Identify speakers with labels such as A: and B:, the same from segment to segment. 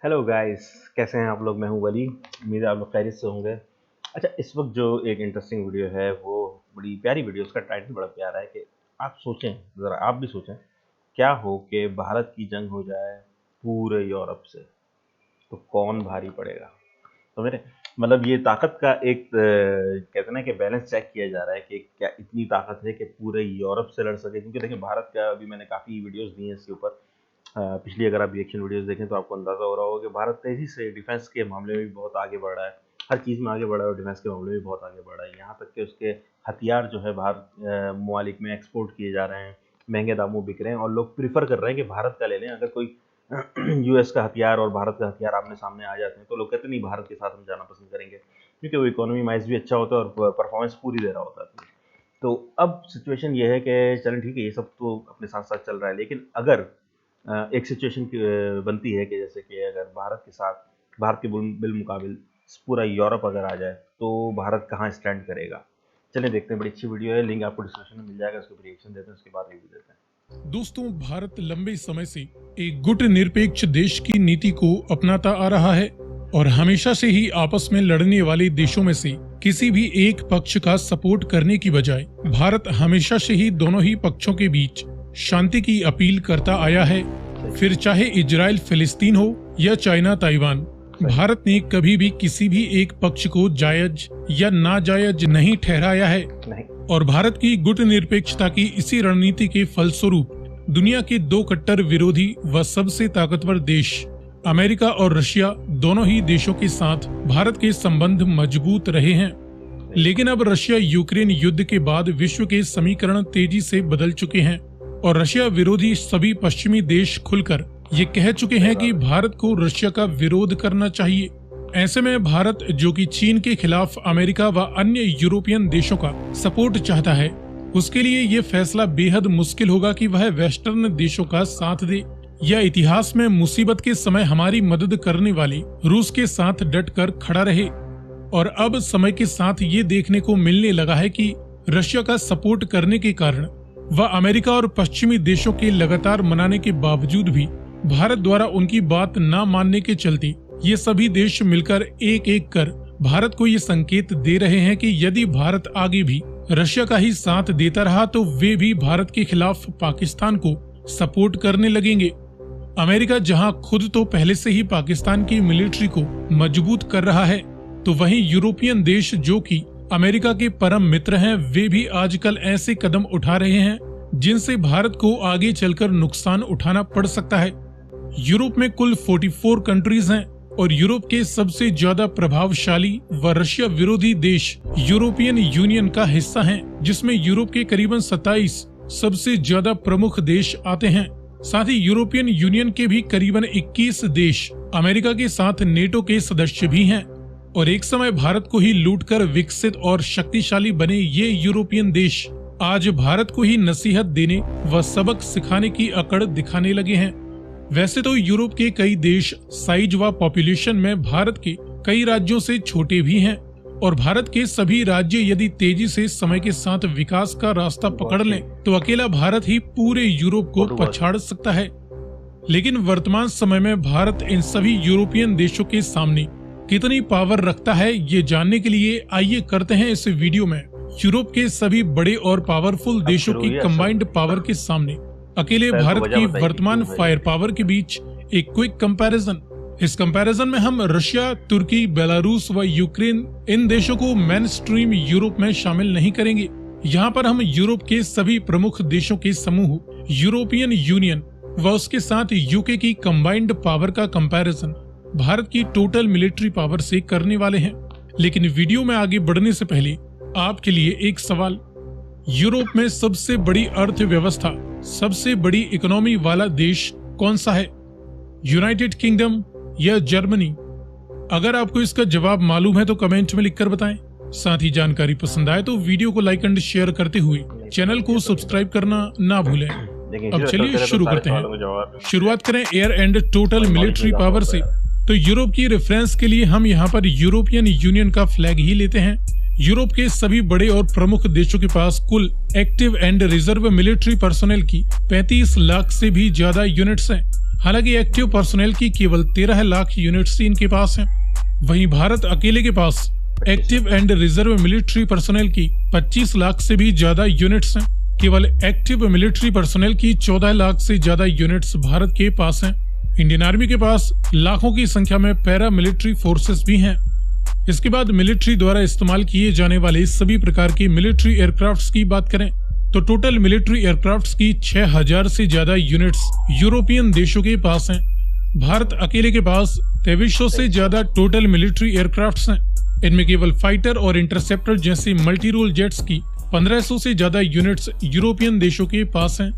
A: Hello guys, कैसे हैं आप लोग। मैं हूं वली। उम्मीद है आप लोग खैरियत से होंगे। अच्छा, इस वक्त जो एक इंटरेस्टिंग वीडियो है वो बड़ी प्यारी वीडियो, उसका टाइटल बड़ा प्यारा है कि आप सोचें, ज़रा आप भी सोचें, क्या हो कि भारत की जंग हो जाए पूरे यूरोप से, तो कौन भारी पड़ेगा। तो मेरे मतलब ये ताकत का एक कहते हैं ना कि बैलेंस चेक किया जा रहा है कि क्या इतनी ताकत है कि पूरे यूरोप से लड़ सके। क्योंकि देखिए, भारत का अभी मैंने काफ़ी वीडियोस दी हैं इसके ऊपर। पिछली अगर आप रिएक्शन वीडियोस देखें तो आपको अंदाज़ा हो रहा होगा कि भारत तेज़ी से डिफेंस के मामले में भी बहुत आगे बढ़ रहा है। हर चीज़ में आगे बढ़ा है और डिफेंस के मामले में भी बहुत आगे बढ़ रहा है। यहाँ तक कि उसके हथियार जो है बाहर ममालिक में एक्सपोर्ट किए जा रहे हैं, महंगे दामों बिक रहे हैं और लोग प्रीफर कर रहे हैं कि भारत का ले लें। अगर कोई यूएस का हथियार और भारत का हथियार आमने सामने आ जाते हैं तो लोग कहते नहीं, भारत के साथ हम जाना पसंद करेंगे, क्योंकि वो इकोनॉमी वाइज भी अच्छा होता है और परफॉर्मेंस पूरी दे रहा होता है। तो अब सिचुएशन ये है कि चलें ठीक है, ये सब तो अपने साथ साथ चल रहा है, लेकिन अगर एक सिचुएशन बनती है कि जैसे कि अगर भारत के बिलमुकाबिल पूरा यूरोप अगर आ जाए तो भारत कहाँ स्टैंड करेगा। चलिए देखते हैं, बड़ी अच्छी वीडियो है, लिंक आपको डिस्क्रिप्शन में मिल जाएगा, उसके रिएक्शन देते हैं, उसके बाद रिव्यू देते हैं।
B: दोस्तों, भारत लंबे समय से एक गुटनिरपेक्ष देश की नीति को अपनाता आ रहा है और हमेशा से ही आपस में लड़ने वाले देशों में से किसी भी एक पक्ष का सपोर्ट करने की बजाय भारत हमेशा से ही दोनों ही पक्षों के बीच शांति की अपील करता आया है। फिर चाहे इजराइल फिलिस्तीन हो या चाइना ताइवान, भारत ने कभी भी किसी भी एक पक्ष को जायज या नाजायज नहीं ठहराया है। और भारत की गुटनिरपेक्षता की इसी रणनीति के फलस्वरूप दुनिया के दो कट्टर विरोधी व सबसे ताकतवर देश अमेरिका और रशिया दोनों ही देशों के साथ भारत के संबंध मजबूत रहे हैं। लेकिन अब रशिया यूक्रेन युद्ध के बाद विश्व के समीकरण तेजी से बदल चुके हैं और रशिया विरोधी सभी पश्चिमी देश खुलकर ये कह चुके हैं कि भारत को रशिया का विरोध करना चाहिए। ऐसे में भारत, जो कि चीन के खिलाफ अमेरिका व अन्य यूरोपियन देशों का सपोर्ट चाहता है, उसके लिए ये फैसला बेहद मुश्किल होगा कि वह वेस्टर्न देशों का साथ दे या इतिहास में मुसीबत के समय हमारी मदद करने वाले रूस के साथ डटकर खड़ा रहे। और अब समय के साथ ये देखने को मिलने लगा है कि रशिया का सपोर्ट करने के कारण व अमेरिका और पश्चिमी देशों के लगातार मनाने के बावजूद भी भारत द्वारा उनकी बात न मानने के चलते ये सभी देश मिलकर एक एक कर भारत को ये संकेत दे रहे हैं कि यदि भारत आगे भी रशिया का ही साथ देता रहा तो वे भी भारत के खिलाफ पाकिस्तान को सपोर्ट करने लगेंगे। अमेरिका जहां खुद तो पहले से ही पाकिस्तान की मिलिट्री को मजबूत कर रहा है, तो वहीं यूरोपियन देश जो कि अमेरिका के परम मित्र हैं, वे भी आजकल ऐसे कदम उठा रहे हैं जिनसे भारत को आगे चलकर नुकसान उठाना पड़ सकता है। यूरोप में कुल 44 कंट्रीज हैं और यूरोप के सबसे ज्यादा प्रभावशाली व रशिया विरोधी देश यूरोपियन यूनियन का हिस्सा हैं, जिसमें यूरोप के करीबन 27 सबसे ज्यादा प्रमुख देश आते हैं। साथ ही यूरोपियन यूनियन के भी करीबन 21 देश अमेरिका के साथ नेटो के सदस्य भी हैं। और एक समय भारत को ही लूटकर विकसित और शक्तिशाली बने ये यूरोपियन देश आज भारत को ही नसीहत देने व सबक सिखाने की अकड़ दिखाने लगे हैं। वैसे तो यूरोप के कई देश साइज व पॉपुलेशन में भारत के कई राज्यों से छोटे भी हैं और भारत के सभी राज्य यदि तेजी से समय के साथ विकास का रास्ता पकड़ लें तो अकेला भारत ही पूरे यूरोप को पछाड़ सकता है। लेकिन वर्तमान समय में भारत इन सभी यूरोपियन देशों के सामने कितनी पावर रखता है, ये जानने के लिए आइए करते हैं इस वीडियो में यूरोप के सभी बड़े और पावरफुल देशों की कंबाइंड पावर के सामने अकेले भारत की वर्तमान फायर पावर के बीच एक क्विक कंपैरिजन। इस कंपैरिजन में हम रशिया, तुर्की, बेलारूस व यूक्रेन इन देशों को मेन स्ट्रीम यूरोप में शामिल नहीं करेंगे। यहाँ पर हम यूरोप के सभी प्रमुख देशों के समूह यूरोपियन यूनियन व उसके साथ यूके की कंबाइंड पावर का कंपैरिजन भारत की टोटल मिलिट्री पावर से करने वाले हैं। लेकिन वीडियो में आगे बढ़ने से पहले आपके लिए एक सवाल, यूरोप में सबसे बड़ी अर्थव्यवस्था, सबसे बड़ी इकोनॉमी वाला देश कौन सा है? यूनाइटेड किंगडम या जर्मनी? अगर आपको इसका जवाब मालूम है तो कमेंट में लिखकर बताएं। साथ ही जानकारी पसंद आए तो वीडियो को लाइक एंड शेयर करते हुए चैनल को सब्सक्राइब करना ना भूलें। अब चलिए शुरू करते हैं। शुरुआत करें air and total military power से। तो यूरोप की रेफरेंस के लिए हम यहाँ पर यूरोपियन यूनियन का फ्लैग ही लेते हैं। यूरोप के सभी बड़े और प्रमुख देशों के पास कुल active and reserve military personnel की 35 लाख से भी ज्यादा यूनिट्स हैं। हालांकि एक्टिव पर्सनल की केवल 13 लाख यूनिट्स ही इनके पास हैं। वहीं भारत अकेले के पास active and reserve military personnel की 25 लाख से भी ज्यादा यूनिट्स हैं। केवल एक्टिव मिलिट्री पर्सनल की 14 लाख से ज्यादा यूनिट्स भारत के पास हैं। इंडियन आर्मी के पास लाखों की संख्या में पैरा मिलिट्री फोर्सेस भी हैं। इसके बाद मिलिट्री द्वारा इस्तेमाल किए जाने वाले सभी प्रकार के मिलिट्री एयरक्राफ्ट्स की बात करें तो टोटल मिलिट्री एयरक्राफ्ट्स की 6000 से ज्यादा यूनिट्स यूरोपियन देशों के पास हैं। भारत अकेले के पास 2300 से ज्यादा टोटल मिलिट्री एयरक्राफ्ट्स हैं। इनमें केवल फाइटर और इंटरसेप्टर जैसे मल्टी रोल जेट्स की 1500 से ज्यादा यूनिट्स यूरोपियन देशों के पास हैं।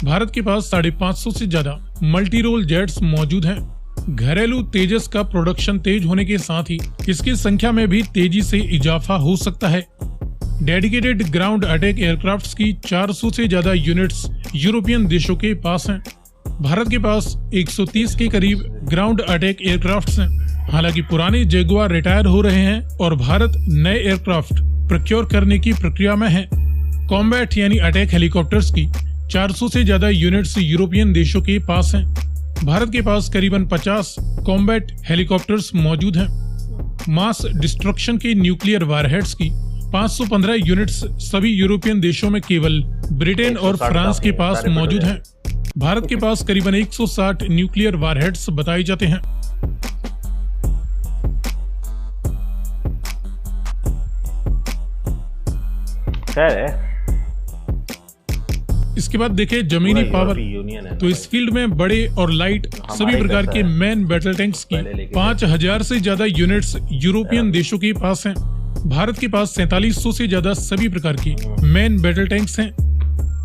B: भारत के पास 550 से ज्यादा मल्टी रोल जेट्स मौजूद हैं। घरेलू तेजस का प्रोडक्शन तेज होने के साथ ही इसकी संख्या में भी तेजी से इजाफा हो सकता है। डेडिकेटेड ग्राउंड अटैक एयरक्राफ्ट्स की 400 से ज्यादा यूनिट्स यूरोपियन देशों के पास हैं। भारत के पास 130 के करीब ग्राउंड अटैक एयरक्राफ्ट्स हैं। हालांकि पुराने जगुआर रिटायर हो रहे हैं और भारत नए एयरक्राफ्ट प्रोक्योर करने की प्रक्रिया में है। कॉम्बैट यानी अटैक हेलीकॉप्टर्स की 400 से ज्यादा यूनिट्स यूरोपियन देशों के पास हैं। भारत के पास करीबन 50 कॉम्बैट हेलीकॉप्टर्स मौजूद हैं। मास डिस्ट्रक्शन के न्यूक्लियर वारहेड्स की 515 यूनिट्स सभी यूरोपियन देशों में केवल ब्रिटेन और फ्रांस के पास मौजूद हैं। भारत के पास करीबन 160 न्यूक्लियर वारहेड्स बताए जाते हैं।
A: खैर है।
B: इसके बाद देखें जमीनी पावर, तो इस फील्ड में बड़े और लाइट सभी प्रकार के मैन बैटल टैंक्स की 5000 से ज्यादा यूनिट्स यूरोपियन देशों के पास हैं। भारत के पास 4700 से ज्यादा सभी प्रकार की मैन बैटल टैंक्स हैं।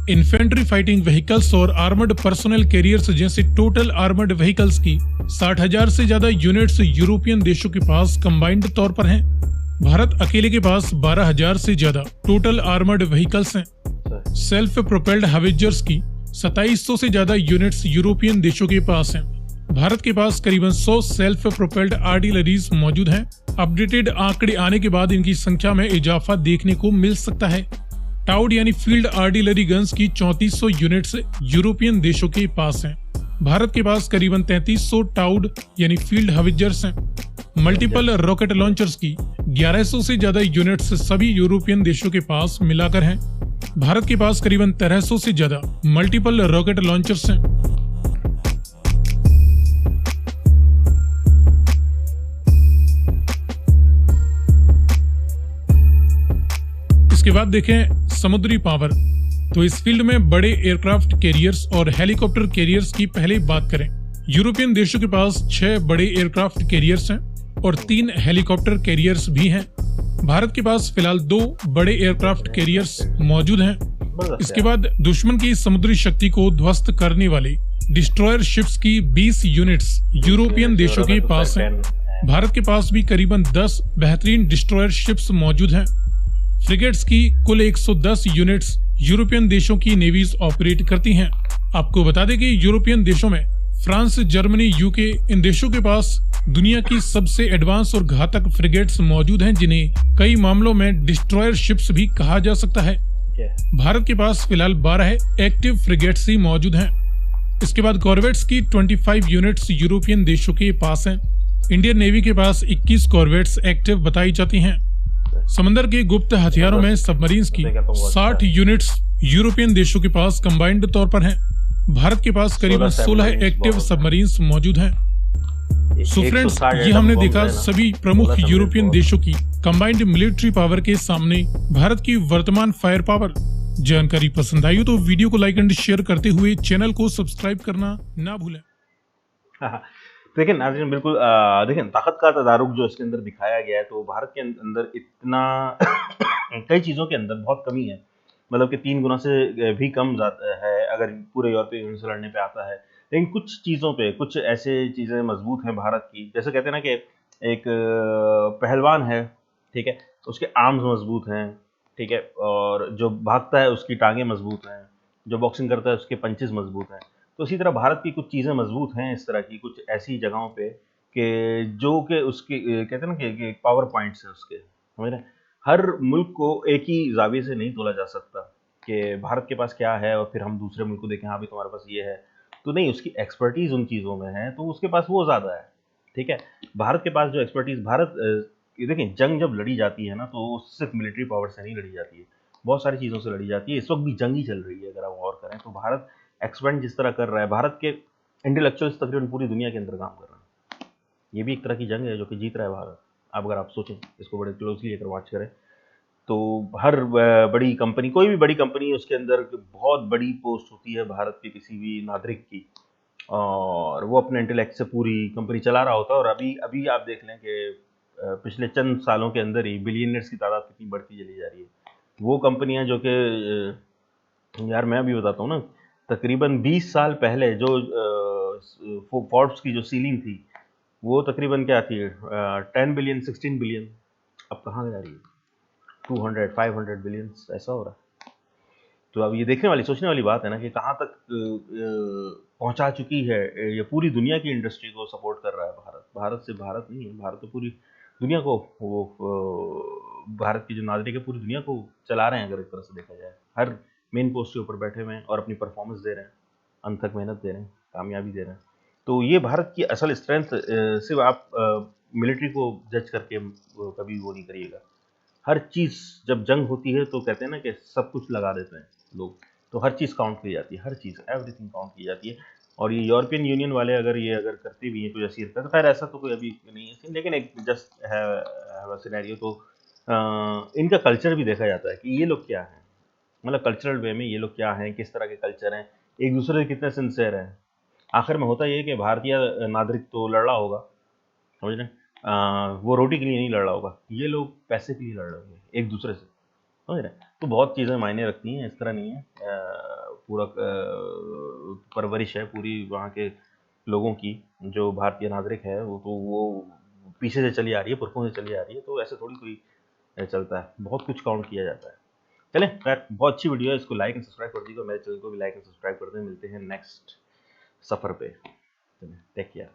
B: इन्फेंट्री फाइटिंग व्हीकल्स और आर्मर्ड पर्सनल कैरियर्स जैसे टोटल आर्मर्ड व्हीकल्स की 60,000 से ज्यादा यूनिट्स यूरोपियन देशों के पास कंबाइंड तौर पर हैं। भारत अकेले के पास 12,000 से ज्यादा टोटल आर्मर्ड व्हीकल्स हैं। सेल्फ प्रोपेल्ड हावेजर्स की 2700 से ज्यादा यूनिट्स यूरोपियन देशों के पास हैं। भारत के पास करीबन 100 सेल्फ प्रोपेल्ड आर्टिलरीज मौजूद हैं। अपडेटेड आंकड़े आने के बाद इनकी संख्या में इजाफा देखने को मिल सकता है। टाउड यानी फील्ड आर्टिलरी गन्स की 3400 यूनिट्स यूरोपियन देशों के पास हैं। भारत के पास करीबन 3300 टाउड यानी फील्ड हावेजर्स हैं। मल्टीपल रॉकेट लॉन्चर्स की 1100 से ज्यादा यूनिट्स सभी यूरोपियन देशों के पास मिलाकर हैं। भारत के पास करीबन 1300 से ज्यादा मल्टीपल रॉकेट लॉन्चर्स हैं। इसके बाद देखें समुद्री पावर, तो इस फील्ड में बड़े एयरक्राफ्ट कैरियर्स और हेलीकॉप्टर कैरियर्स की पहले बात करें। यूरोपियन देशों के पास 6 बड़े एयरक्राफ्ट कैरियर्स हैं और 3 हेलीकॉप्टर कैरियर्स भी हैं। भारत के पास फिलहाल 2 बड़े एयरक्राफ्ट कैरियर्स मौजूद हैं। इसके बाद दुश्मन की समुद्री शक्ति को ध्वस्त करने वाले डिस्ट्रॉयर शिप्स की 20 यूनिट्स यूरोपियन देशों के पास हैं। भारत के पास भी करीबन 10 बेहतरीन डिस्ट्रॉयर शिप्स मौजूद हैं। फ्रिगेट्स की कुल 110 यूनिट्स यूरोपियन देशों की नेवीज ऑपरेट करती हैं। आपको बता दें कि यूरोपियन देशों में फ्रांस, जर्मनी, यूके, इन देशों के पास दुनिया की सबसे एडवांस और घातक फ्रिगेट्स मौजूद हैं, जिन्हें कई मामलों में डिस्ट्रॉयर शिप्स भी कहा जा सकता है। भारत के पास फिलहाल 12 एक्टिव फ्रिगेट्स ही मौजूद हैं। इसके बाद कॉर्वेट्स की 25 यूनिट्स यूरोपियन देशों के पास हैं। इंडियन नेवी के पास 21 कॉर्वेट्स एक्टिव बताई जाती हैं। समंदर के गुप्त हथियारों में सबमरीन्स की 60 यूनिट्स यूरोपियन देशों के पास कंबाइंड तौर पर हैं। भारत के पास करीबन 16 एक्टिव सबमरीन्स मौजूद हैं। सो फ्रेंड्स, ये हमने देखा सभी प्रमुख यूरोपियन देशों की कंबाइंड मिलिट्री पावर के सामने भारत की वर्तमान फायर पावर। जानकारी पसंद आई हो तो वीडियो को लाइक एंड शेयर करते हुए चैनल को सब्सक्राइब करना ना भूलें।
A: देखिए नाज़रीन, बिल्कुल देखिए ताकत का तदारुक जो इसके अंदर दिखाया गया है, तो भारत के अंदर इतना कई चीज़ों के अंदर बहुत कमी है, मतलब कि 3 गुना से भी कम है अगर पूरे यूरोपीय यूनियन से लड़ने पे आता है। लेकिन कुछ चीज़ों पे कुछ ऐसे चीज़ें मजबूत हैं भारत की, जैसे कहते हैं ना कि एक पहलवान है, ठीक है, उसके आर्म्स मजबूत हैं, ठीक है, और जो भागता है उसकी टांगें मजबूत हैं, जो बॉक्सिंग करता है उसके पंचेस मजबूत हैं। तो इसी तरह भारत की कुछ चीज़ें मजबूत हैं इस तरह की कुछ ऐसी जगहों पे कि जो कि उसके कहते हैं ना कि पावर पॉइंट्स हैं उसके, समझ रहे हैं। हर मुल्क को एक ही जाविये से नहीं तोला जा सकता कि भारत के पास क्या है और फिर हम दूसरे मुल्क को देखें, हाँ भी तुम्हारे पास ये है। तो नहीं, उसकी एक्सपर्टीज उन चीज़ों में है तो उसके पास वो ज़्यादा है, ठीक है। भारत के पास जो एक्सपर्टीज, ये देखिए, जंग जब लड़ी जाती है ना तो सिर्फ मिलिट्री पावर से नहीं लड़ी जाती है, बहुत सारी चीज़ों से लड़ी जाती है। इस वक्त भी जंग ही चल रही है, अगर आप गौर करें तो भारत एक्सपेंड जिस तरह कर रहा है, भारत के इंटेलेक्चुअल्स तकरीबन पूरी दुनिया के अंदर काम कर रहे हैं। ये भी एक तरह की जंग है जो कि जीत रहा है भारत। अब अगर आप सोचें, इसको बड़े क्लोजली अगर वॉच करें तो हर बड़ी कंपनी, कोई भी बड़ी कंपनी, उसके अंदर बहुत बड़ी पोस्ट होती है भारत के किसी भी नागरिक की, और वो अपने इंटेलेक्ट से पूरी कंपनी चला रहा होता है। और अभी अभी आप देख लें कि पिछले चंद सालों के अंदर ही बिलियनर्स की तादाद कितनी बढ़ती चली जा रही है। वो कंपनियां जो कि यार मैं अभी बताता हूँ ना, तकरीबन 20 साल पहले जो फोर्ब्स की जो सीलिंग थी वो तकरीबन क्या थी, 10 बिलियन 16 बिलियन, अब कहाँ जा रही है, 200 500 बिलियन, ऐसा हो रहा है। तो अब ये देखने वाली, सोचने वाली बात है ना कि कहाँ तक पहुंचा चुकी है ये पूरी दुनिया की इंडस्ट्री को सपोर्ट कर रहा है भारत। भारत से भारत नहीं है, भारत तो पूरी दुनिया को, वो भारत के जो नागरिक है पूरी दुनिया को चला रहे हैं, अगर एक तरह से देखा जाए। हर मेन पोस्ट के ऊपर बैठे हुए हैं और अपनी परफॉर्मेंस दे रहे हैं, अंत तक मेहनत दे रहे हैं, कामयाबी दे रहे हैं। तो ये भारत की असल स्ट्रेंथ, सिर्फ आप मिलिट्री को जज करके कभी वो नहीं करिएगा। हर चीज़ जब जंग होती है तो कहते हैं ना कि सब कुछ लगा देते हैं लोग, तो हर चीज़ काउंट की जाती है, हर चीज़, एवरीथिंग काउंट की जाती है। और ये यूरोपियन यूनियन वाले अगर करते भी हैं कुछ ऐसी हरकत, खैर ऐसा तो कोई अभी नहीं है, लेकिन एक जस्ट है सिनेरियो। तो इनका कल्चर भी देखा जाता है कि ये लोग क्या हैं, मतलब कल्चरल वे में ये लोग क्या हैं, किस तरह के कल्चर हैं, एक दूसरे से कितने सिंसियर हैं। आखिर में होता ये है कि भारतीय नागरिक तो लड़ रहा होगा, समझ रहे हैं, वो रोटी के लिए नहीं लड़ रहा होगा, ये लोग पैसे के लिए लड़ रहे होंगे एक दूसरे से, समझ रहे हैं। तो बहुत चीज़ें मायने रखती हैं, इस तरह नहीं है। पूरा परवरिश है पूरी वहाँ के लोगों की, जो भारतीय नागरिक है वो पीछे से चली आ रही है, पुरखों से चली आ रही है, तो ऐसे थोड़ी कोई चलता है, बहुत कुछ काउंट किया जाता है। चलें, खैर बहुत अच्छी वीडियो है, इसको लाइक एंड सब्सक्राइब कर दीजिएगा, मेरे चैनल को भी लाइक एंड सब्सक्राइब कर दें। मिलते हैं नेक्स्ट सफ़र पे, चलें, टेक केयर।